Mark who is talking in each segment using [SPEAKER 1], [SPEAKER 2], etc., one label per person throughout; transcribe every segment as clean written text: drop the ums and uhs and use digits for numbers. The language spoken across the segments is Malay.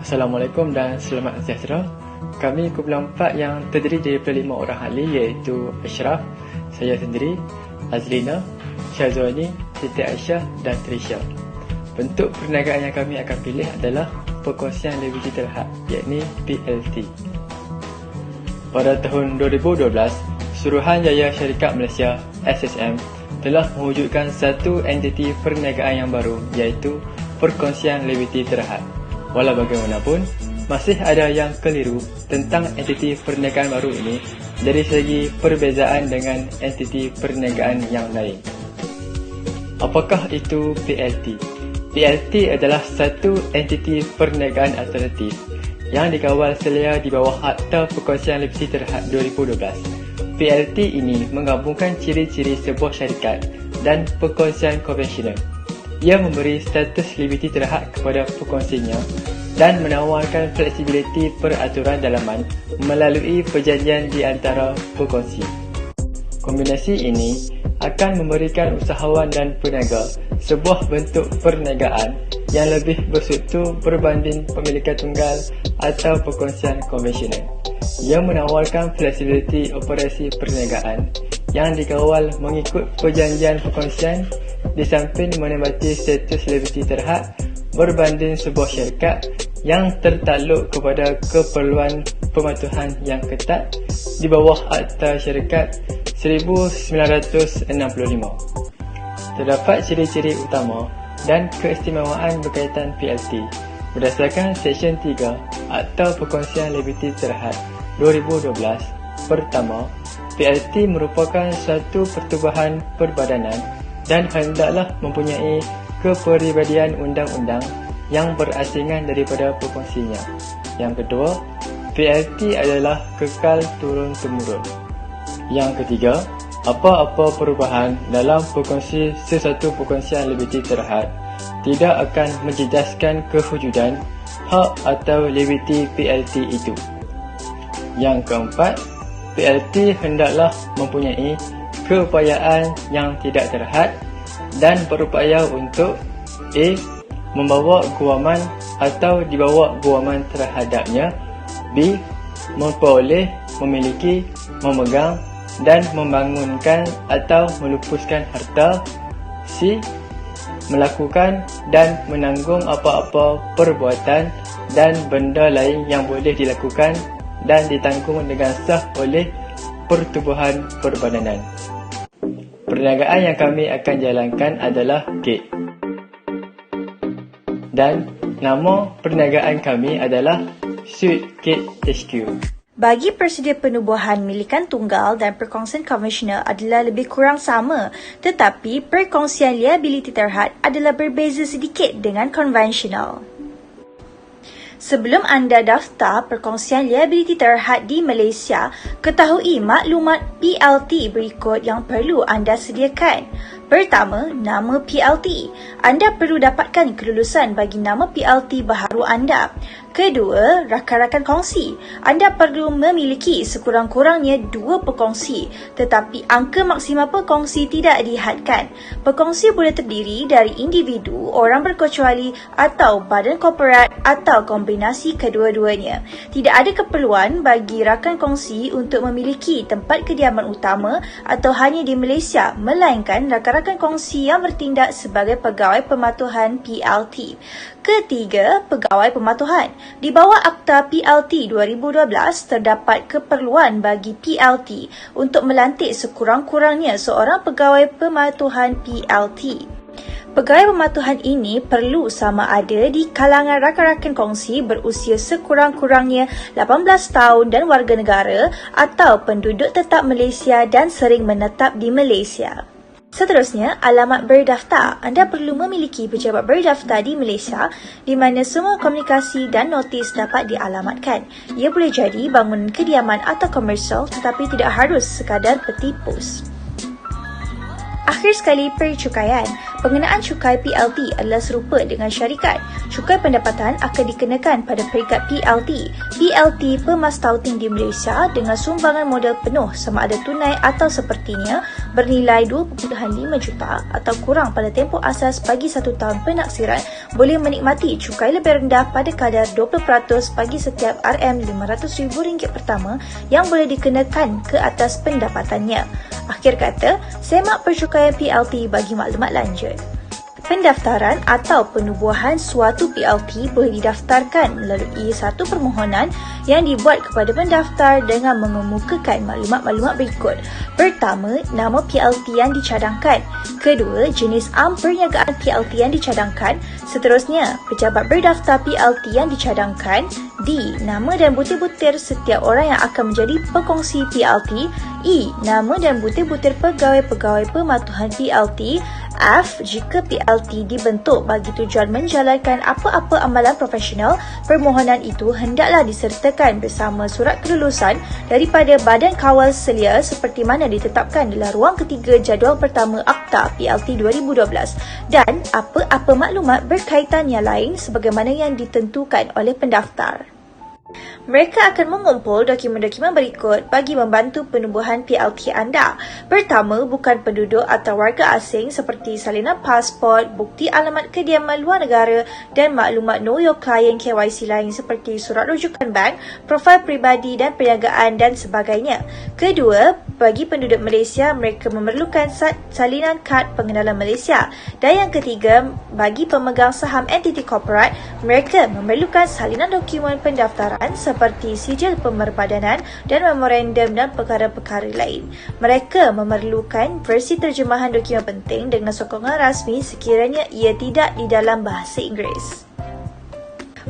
[SPEAKER 1] Assalamualaikum dan selamat sejahtera. Kami kumpulan 4 yang terdiri daripada 5 orang ahli iaitu Ashraf, saya sendiri, Azlina, Syazwani, Siti Aisyah dan Trisha. Bentuk perniagaan yang kami akan pilih adalah perkongsian liability terhad, iaitu PLT. Pada tahun 2012, Suruhanjaya Syarikat Malaysia SSM telah mewujudkan satu entiti perniagaan yang baru iaitu perkongsian liability terhad. Walau bagaimanapun, masih ada yang keliru tentang entiti perniagaan baru ini dari segi perbezaan dengan entiti perniagaan yang lain. Apakah itu PLT? PLT adalah satu entiti perniagaan alternatif yang dikawal selia di bawah Akta Perkongsian Liability Terhad 2012. PLT ini menggabungkan ciri-ciri sebuah syarikat dan perkongsian konvensional. Ia memberi status liability terhad kepada perkongsinya dan menawarkan fleksibiliti peraturan dalaman melalui perjanjian di antara perkongsi. Kombinasi ini akan memberikan usahawan dan peniaga sebuah bentuk perniagaan yang lebih berstruktur berbanding pemilikan tunggal atau perkongsian konvensional. Ia menawarkan fleksibiliti operasi perniagaan yang dikawal mengikut perjanjian perkongsian di samping menikmati status liability terhad berbanding sebuah syarikat yang tertakluk kepada keperluan pematuhan yang ketat di bawah Akta Syarikat 1965. Terdapat ciri-ciri utama dan keistimewaan berkaitan PLT berdasarkan Seksyen 3 Akta Perkongsian Liability Terhad 2012. Pertama, PLT merupakan suatu pertubuhan perbadanan dan hendaklah mempunyai kepribadian undang-undang yang berasingan daripada perkongsinya. Yang kedua, PLT adalah kekal turun-temurun. Yang ketiga, apa-apa perubahan dalam perkongsi sesuatu perkongsian liability terhad tidak akan menjejaskan kewujudan hak atau liability PLT itu. Yang keempat, PLT hendaklah mempunyai keupayaan yang tidak terhad dan berupaya untuk A. membawa guaman atau dibawa guaman terhadapnya, B. memperoleh, memiliki, memegang dan membangunkan atau melupuskan harta, C. melakukan dan menanggung apa-apa perbuatan dan benda lain yang boleh dilakukan dan ditanggung dengan sah oleh pertubuhan perbadanan. Perniagaan yang kami akan jalankan adalah Gate. Dan nama perniagaan kami adalah Sweet Gate HQ.
[SPEAKER 2] Bagi persedia penubuhan milikan tunggal dan perkongsian konvensional adalah lebih kurang sama, tetapi perkongsian liability terhad adalah berbeza sedikit dengan konvensional. Sebelum anda daftar perkongsian liability terhad di Malaysia, ketahui maklumat PLT berikut yang perlu anda sediakan. Pertama, nama PLT. Anda perlu dapatkan kelulusan bagi nama PLT baharu anda. Kedua, rakan-rakan kongsi. Anda perlu memiliki sekurang-kurangnya 2 perkongsi, tetapi angka maksimal perkongsi tidak dihadkan. Perkongsi boleh terdiri dari individu, orang berkecuali atau badan korporat atau kombinasi kedua-duanya. Tidak ada keperluan bagi rakan kongsi untuk memiliki tempat kediaman utama atau hanya di Malaysia, melainkan rakan-rakan kongsi yang bertindak sebagai pegawai pematuhan PLT. Ketiga, pegawai pematuhan. Di bawah Akta PLT 2012, terdapat keperluan bagi PLT untuk melantik sekurang-kurangnya seorang pegawai pematuhan PLT. Pegawai pematuhan ini perlu sama ada di kalangan rakan-rakan kongsi berusia sekurang-kurangnya 18 tahun dan warga negara atau penduduk tetap Malaysia dan sering menetap di Malaysia. Seterusnya, alamat berdaftar. Anda perlu memiliki pejabat berdaftar di Malaysia di mana semua komunikasi dan notis dapat dialamatkan. Ia boleh jadi bangunan kediaman atau komersial tetapi tidak harus sekadar peti pos. Akhir sekali, percukaian. Pengenaan cukai PLT adalah serupa dengan syarikat. Cukai pendapatan akan dikenakan pada peringkat PLT. PLT pemastautin di Malaysia dengan sumbangan modal penuh sama ada tunai atau sepertinya bernilai 2.5 juta atau kurang pada tempoh asas bagi 1 tahun penaksiran boleh menikmati cukai lebih rendah pada kadar 20% bagi setiap RM500,000 pertama yang boleh dikenakan ke atas pendapatannya. Akhir kata, semak percukaian PLT bagi maklumat lanjut. Pendaftaran atau penubuhan suatu PLT boleh didaftarkan melalui satu permohonan yang dibuat kepada pendaftar dengan mengemukakan maklumat-maklumat berikut. Pertama, nama PLT yang dicadangkan. Kedua, jenis perniagaan PLT yang dicadangkan. Seterusnya, pejabat berdaftar PLT yang dicadangkan. D. Nama dan butir-butir setiap orang yang akan menjadi pekongsi PLT. E. Nama dan butir-butir pegawai-pegawai pematuhan PLT. F. Jika PLT dibentuk bagi tujuan menjalankan apa-apa amalan profesional, permohonan itu hendaklah disertakan bersama surat kelulusan daripada Badan Kawal Selia seperti mana ditetapkan dalam ruang ketiga jadual pertama Akta PLT 2012 dan apa-apa maklumat berkaitan yang lain sebagaimana yang ditentukan oleh pendaftar. Mereka akan mengumpul dokumen-dokumen berikut bagi membantu penubuhan PLT anda. Pertama, bukan penduduk atau warga asing seperti salinan pasport, bukti alamat kediaman luar negara dan maklumat Know Your Client KYC lain seperti surat rujukan bank, profil peribadi dan perniagaan dan sebagainya. Kedua, bagi penduduk Malaysia, mereka memerlukan salinan kad pengenalan Malaysia. Dan yang ketiga, bagi pemegang saham entiti korporat, mereka memerlukan salinan dokumen pendaftaran seperti sijil pemerbadanan dan memorandum dan perkara-perkara lain. Mereka memerlukan versi terjemahan dokumen penting dengan sokongan rasmi sekiranya ia tidak di dalam bahasa Inggeris.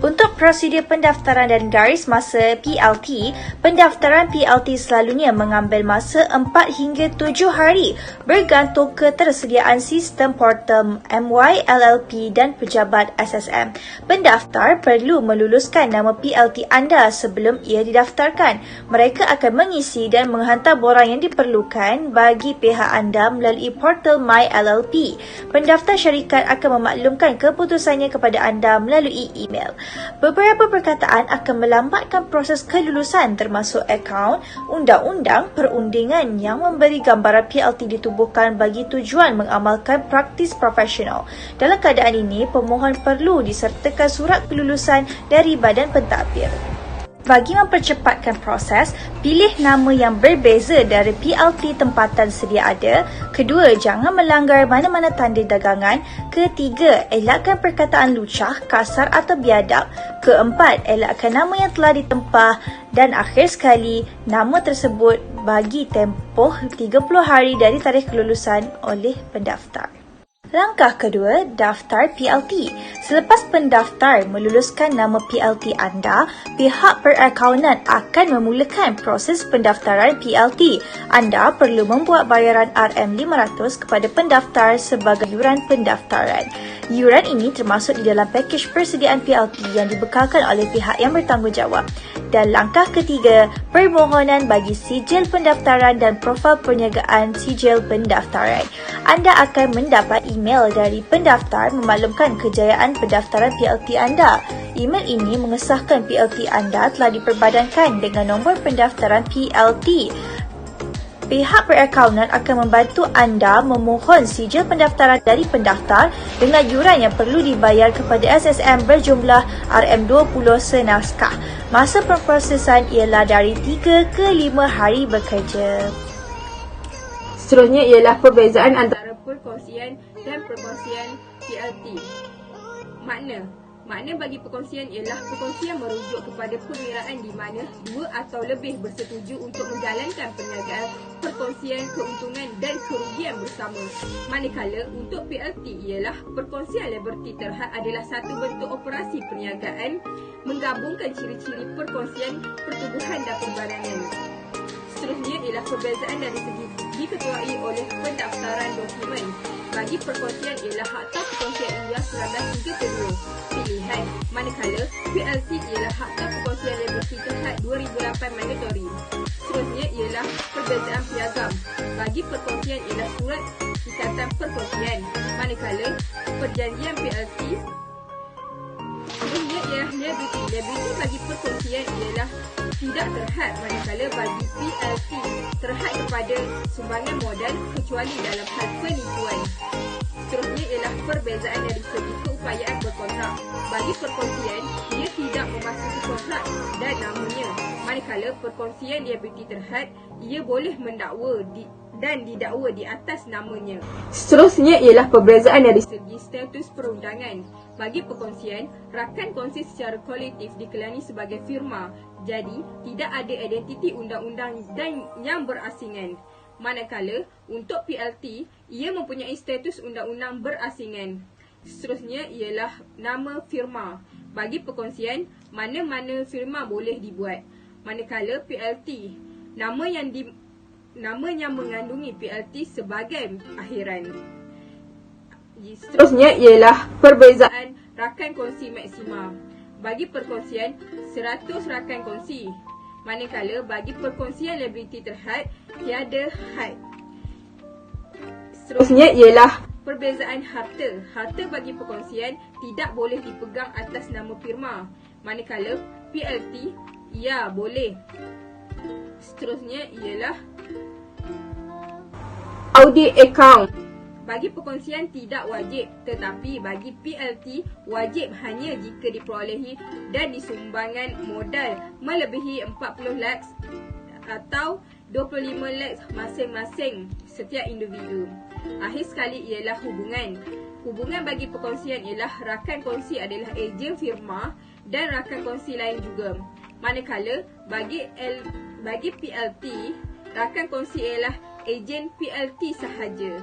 [SPEAKER 2] Untuk prosedur pendaftaran dan garis masa PLT, pendaftaran PLT selalunya mengambil masa 4 hingga 7 hari bergantung ketersediaan sistem portal MYLLP dan pejabat SSM. Pendaftar perlu meluluskan nama PLT anda sebelum ia didaftarkan. Mereka akan mengisi dan menghantar borang yang diperlukan bagi pihak anda melalui portal MyLLP. Pendaftar syarikat akan memaklumkan keputusannya kepada anda melalui email. Beberapa perkataan akan melambatkan proses kelulusan termasuk akaun, undang-undang, perundingan yang memberi gambaran PLT ditubuhkan bagi tujuan mengamalkan praktis profesional. Dalam keadaan ini, pemohon perlu disertakan surat kelulusan dari badan pentadbir. Bagi mempercepatkan proses, pilih nama yang berbeza dari PLT tempatan sedia ada. Kedua, jangan melanggar mana-mana tanda dagangan. Ketiga, elakkan perkataan lucah, kasar atau biadab. Keempat, elakkan nama yang telah ditempah. Dan akhir sekali, nama tersebut bagi tempoh 30 hari dari tarikh kelulusan oleh pendaftar. Langkah kedua, daftar PLT. Selepas pendaftar meluluskan nama PLT anda, pihak perakaunan akan memulakan proses pendaftaran PLT. Anda perlu membuat bayaran RM500 kepada pendaftar sebagai yuran pendaftaran. Yuran ini termasuk di dalam pakej persediaan PLT yang dibekalkan oleh pihak yang bertanggungjawab. Dan langkah ketiga, permohonan bagi sijil pendaftaran dan profil perniagaan sijil pendaftaran. Anda akan mendapat email dari pendaftar memaklumkan kejayaan pendaftaran PLT anda. Email ini mengesahkan PLT anda telah diperbadankan dengan nombor pendaftaran PLT. Pihak perakaunan akan membantu anda memohon sijil pendaftaran dari pendaftar dengan yuran yang perlu dibayar kepada SSM berjumlah RM20 senaskah. Masa pemprosesan ialah dari 3 ke 5 hari bekerja.
[SPEAKER 3] Seterusnya ialah perbezaan antara perkongsian dan perkongsian PLT. Makna bagi perkongsian ialah perkongsian merujuk kepada perwiraan di mana dua atau lebih bersetuju untuk menjalankan perniagaan, perkongsian keuntungan dan kerugian bersama. Manakala untuk PLT ialah perkongsian liberty terhad adalah satu bentuk operasi perniagaan menggabungkan ciri-ciri perkongsian, pertubuhan dan pembarangan. Seterusnya ialah perbezaan dari segi diketuai oleh pendaftaran dokumen. bagi perkongsian ialah Akta Perkongsian India 1932. Pilihan. Manakala PLT ialah Akta Perkongsian Liberty Terhad 2008 mandatori. Seterusnya ialah perbezaan piagam. Bagi perkongsian ialah surat ikatan perkongsian. Manakala perjanjian PLT seterusnya ialah liability. Liability bagi perkongsian ialah tidak terhad, manakala bagi PLT terhad kepada sumbangan modal kecuali dalam hal penipuan. Seterusnya ialah perbezaan dari segi keupayaan berkontrak. Bagi perkongsian, ia tidak memasuki kontrak dan namanya. Manakala perkongsian liability terhad, ia boleh mendakwa dan didakwa di atas namanya. Seterusnya ialah perbezaan dari segi status perundangan. Bagi perkongsian, rakan kongsi secara kolektif dikelani sebagai firma. Jadi, tidak ada identiti undang-undang dan yang berasingan. Manakala, untuk PLT, ia mempunyai status undang-undang berasingan. Seterusnya ialah nama firma. Bagi perkongsian, mana-mana firma boleh dibuat. Manakala PLT, nama yang mengandungi PLT sebagai akhiran. Seterusnya ialah perbezaan rakan kongsi maksima. Bagi perkongsian, 100 rakan kongsi. Manakala bagi perkongsian liability terhad, tiada had. Seterusnya ialah perbezaan harta. Harta bagi perkongsian tidak boleh dipegang atas nama firma. Manakala PLT, ya boleh. Seterusnya ialah audit account. Bagi perkongsian tidak wajib, tetapi bagi PLT wajib hanya jika diperolehi dan disumbangan modal melebihi 40 lakhs atau 25 lakhs masing-masing setiap individu. Akhir sekali ialah hubungan. Hubungan bagi perkongsian ialah rakan kongsi adalah ejen firma dan rakan kongsi lain juga. Manakala bagi PLT, rakan kongsi ialah ejen PLT sahaja.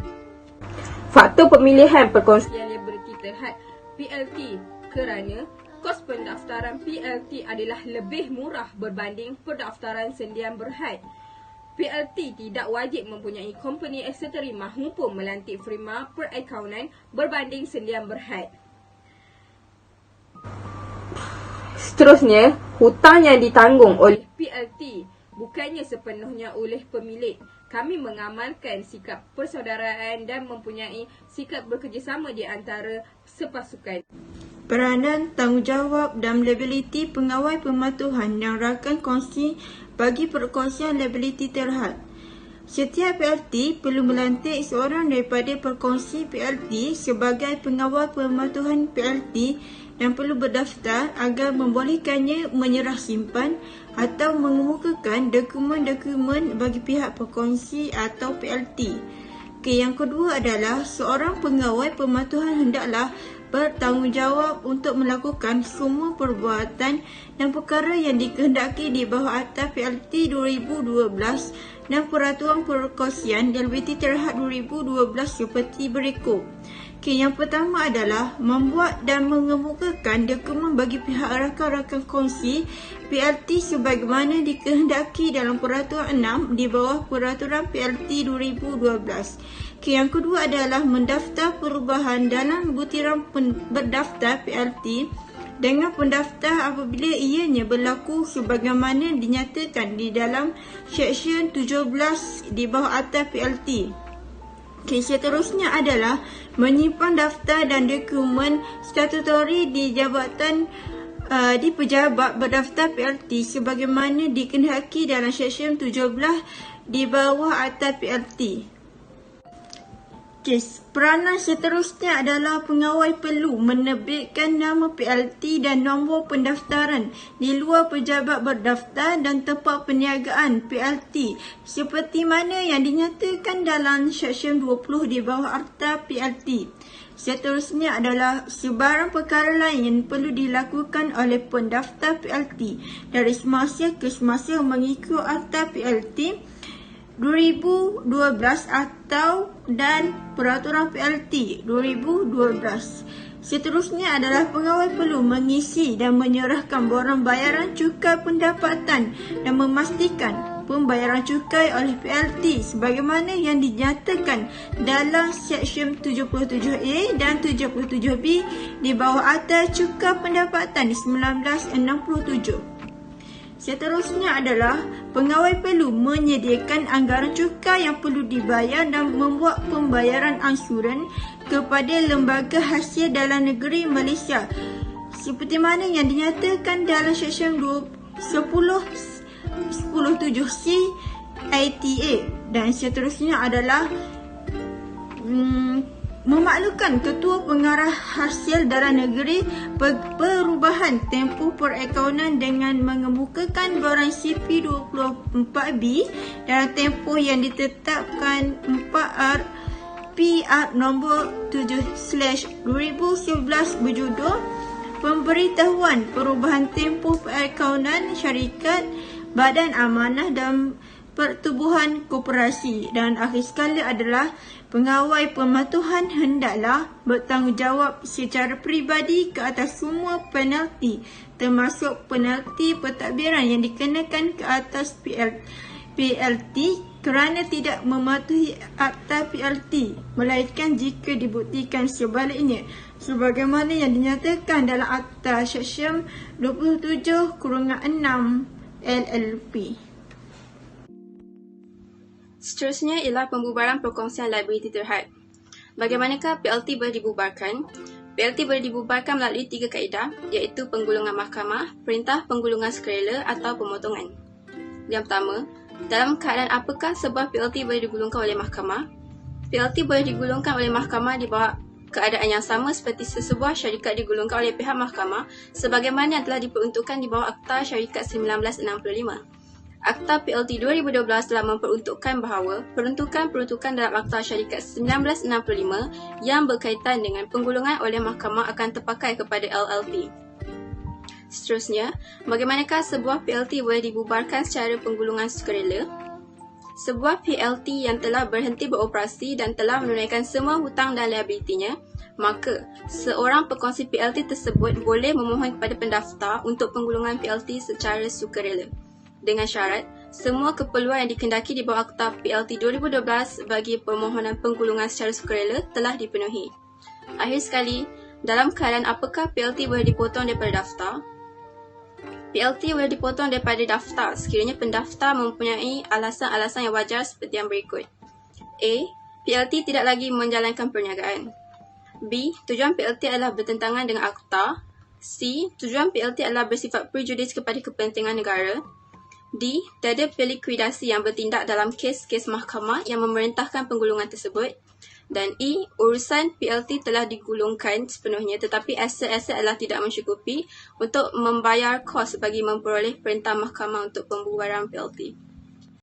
[SPEAKER 3] Faktor pemilihan perkongsian liability terhad PLT kerana kos pendaftaran PLT adalah lebih murah berbanding pendaftaran sendian berhad. PLT tidak wajib mempunyai company eksekuteri maupun melantik firma perakaunan berbanding sendian berhad. Seterusnya, hutang yang ditanggung oleh PLT bukannya sepenuhnya oleh pemilik. Kami mengamalkan sikap persaudaraan dan mempunyai sikap bekerjasama di antara sepasukan.
[SPEAKER 4] Peranan, tanggungjawab dan liability pengawal pematuhan yang rakan kongsi bagi perkongsian liability terhad. Setiap PLT perlu melantik seorang daripada perkongsi PLT sebagai pengawal pematuhan PLT dan perlu berdaftar agar membolehkannya menyerah simpan atau mengemukakan dokumen-dokumen bagi pihak perkongsi atau PLT. Yang kedua adalah seorang pengawal pematuhan hendaklah bertanggungjawab untuk melakukan semua perbuatan dan perkara yang dikehendaki di bawah Akta PLT 2012 dan Peraturan Perkongsian liability terhad 2012 seperti berikut. Yang pertama adalah membuat dan mengemukakan dokumen bagi pihak rakan-rakan kongsi PLT sebagaimana dikehendaki dalam Peraturan 6 di bawah Peraturan PLT 2012. Yang kedua adalah mendaftar perubahan dalam butiran berdaftar PLT dengan pendaftar apabila ianya berlaku sebagaimana dinyatakan di dalam Seksyen 17 di bawah Akta PLT. Seterusnya adalah menyimpan daftar dan dokumen statutori di jabatan di pejabat berdaftar PLT sebagaimana dikehendaki dalam Seksyen 17 di bawah Akta PLT. Peranan seterusnya adalah pengawal perlu menerbitkan nama PLT dan nombor pendaftaran di luar pejabat berdaftar dan tempat perniagaan PLT seperti mana yang dinyatakan dalam Seksyen 20 di bawah Akta PLT. Seterusnya adalah sebarang perkara lain perlu dilakukan oleh pendaftar PLT dari semasa ke semasa mengikut Akta PLT 2012 atau dan Peraturan PLT 2012. Seterusnya adalah pengawal perlu mengisi dan menyerahkan borang bayaran cukai pendapatan dan memastikan pembayaran cukai oleh PLT sebagaimana yang dinyatakan dalam Seksyen 77A dan 77B di bawah Akta Cukai Pendapatan 1967. Seterusnya adalah pegawai perlu menyediakan anggaran cukai yang perlu dibayar dan membuat pembayaran ansuran kepada Lembaga Hasil Dalam Negeri Malaysia seperti mana yang dinyatakan dalam Seksyen 10.7C ITA. Dan seterusnya adalah memaklumkan Ketua Pengarah Hasil Dalam Negeri perubahan tempoh perakaunan dengan mengemukakan barang CP24B dalam tempoh yang ditetapkan 4R PR nombor 7/2011 berjudul Pemberitahuan Perubahan Tempoh Perakaunan Syarikat Badan Amanah dan Pertubuhan Koperasi. Dan akhir sekali adalah pegawai pematuhan hendaklah bertanggungjawab secara peribadi ke atas semua penalti termasuk penalti pentadbiran yang dikenakan ke atas PLT kerana tidak mematuhi Akta PLT melainkan jika dibuktikan sebaliknya sebagaimana yang dinyatakan dalam Akta Seksyen 27/6 LLP.
[SPEAKER 5] Seterusnya ialah pembubaran perkongsian liability terhad. Bagaimanakah PLT boleh dibubarkan? PLT boleh dibubarkan melalui 3 kaedah iaitu penggulungan mahkamah, perintah penggulungan sukarela atau pemotongan. Yang pertama, dalam keadaan apakah sebuah PLT boleh digulungkan oleh mahkamah? PLT boleh digulungkan oleh mahkamah di bawah keadaan yang sama seperti sesebuah syarikat digulungkan oleh pihak mahkamah sebagaimana yang telah diperuntukkan di bawah Akta Syarikat 1965. Akta PLT 2012 telah memperuntukkan bahawa peruntukan dalam Akta Syarikat 1965 yang berkaitan dengan penggulungan oleh mahkamah akan terpakai kepada LLT. Seterusnya, bagaimanakah sebuah PLT boleh dibubarkan secara penggulungan sukarela? Sebuah PLT yang telah berhenti beroperasi dan telah menunaikan semua hutang dan liabilitinya, maka seorang pekongsi PLT tersebut boleh memohon kepada pendaftar untuk penggulungan PLT secara sukarela. Dengan syarat, semua keperluan yang dikendaki di bawah Akta PLT 2012 bagi permohonan penggulungan secara sukarela telah dipenuhi. Akhir sekali, dalam keadaan apakah PLT boleh dipotong daripada daftar? PLT boleh dipotong daripada daftar sekiranya pendaftar mempunyai alasan-alasan yang wajar seperti yang berikut. A. PLT tidak lagi menjalankan perniagaan. B. Tujuan PLT adalah bertentangan dengan akta. C. Tujuan PLT adalah bersifat prejudis kepada kepentingan negara. D. Tiada pelikuidasi yang bertindak dalam kes-kes mahkamah yang memerintahkan penggulungan tersebut. Dan E. Urusan PLT telah digulungkan sepenuhnya tetapi aset-aset adalah tidak mencukupi untuk membayar kos bagi memperoleh perintah mahkamah untuk pembubaran PLT.